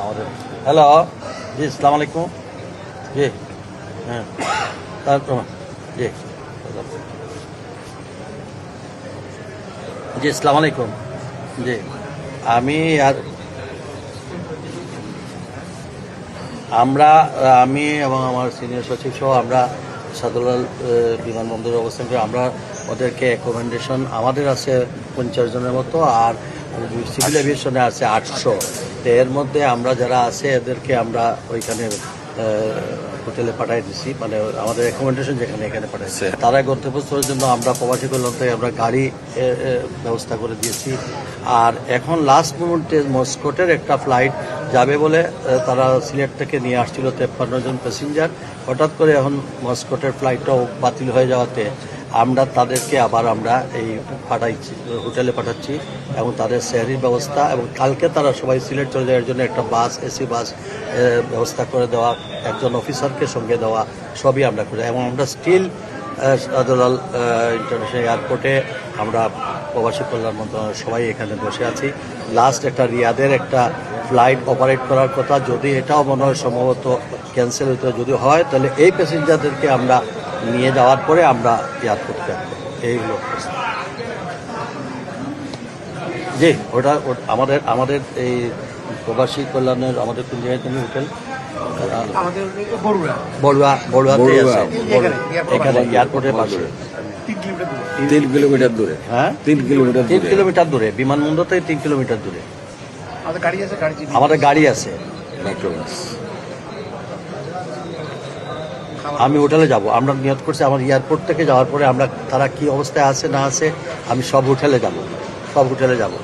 আমাদের হ্যালো জি আসসালামু আলাইকুম জি হ্যাঁ তারপর জি জি আসসালামু আলাইকুম জি আমি আর আমি এবং আমার সিনিয়র সচিব সহ আমরা সাদুলাল বিমানবন্দরে অবস্থান করি। আমরা ওদেরকে অ্যাকোমোডেশন আমাদের আছে 50 জনের মতো, আর সিভিল এভিয়েশনে আছে 800। তো এর মধ্যে আমরা যারা আছে এদেরকে আমরা ওইখানে হোটেলে পাঠিয়ে দিচ্ছি, মানে আমাদের অ্যাকোমোডেশন যেখানে এখানে পাঠাইছি। তারা গন্তব্যস্থলের জন্য আমরা প্রবাসী কল্যাণ থেকে আমরা গাড়ি ব্যবস্থা করে দিয়েছি। আর এখন লাস্ট মোমেন্টে মস্কোটের একটা ফ্লাইট যাবে বলে তারা সিলেট থেকে নিয়ে আসছিল 53 জন প্যাসেঞ্জার। হঠাৎ করে এখন মস্কোটের ফ্লাইটটাও বাতিল হয়ে যাওয়াতে আমরা তাদেরকে আবার আমরা এই পাঠাইছি, হোটেলে পাঠাচ্ছি এবং তাদের সেহরির ব্যবস্থা, এবং কালকে তারা সবাই সিলেট চলে যাওয়ার জন্য একটা বাস, এসি বাস ব্যবস্থা করে দেওয়া, একজন অফিসারকে সঙ্গে দেওয়া, সবই আমরা করি। এবং আমরা স্টিল শাহজালাল ইন্টারন্যাশনাল এয়ারপোর্টে আমরা প্রবাসী কল্যাণ মন্ত্রণালয়ের সবাই এখানে বসে আছি। লাস্ট একটা রিয়াদের একটা ফ্লাইট অপারেট করার কথা, যদি এটাও মনে হয় সম্ভবত ক্যান্সেল হতে যদি হয়, তাহলে এই প্যাসেঞ্জারদেরকে আমরা নিয়ে যাওয়ার পরে আমরা এয়ারপোর্টকে আসবো। এইগুলো জি ওটা আমাদের এই প্রবাসী কল্যাণের আমাদের কোন জায়গায় তুমি হোটেল বড়ুয়াতেই আছে, এখানে এয়ারপোর্টের পাশে 3 কিলোমিটার দূরে। হ্যাঁ 3 কিলোমিটার দূরে, বিমানবন্দর থেকে 3 কিলোমিটার দূরে আমাদের গাড়ি আছে। আমি হোটেলে যাব, আমরা নিয়ত করছি আমার এয়ারপোর্ট থেকে যাওয়ার পরে আমরা তারা কি অবস্থায় আছে না আছে আমি সব হোটেলে যাব।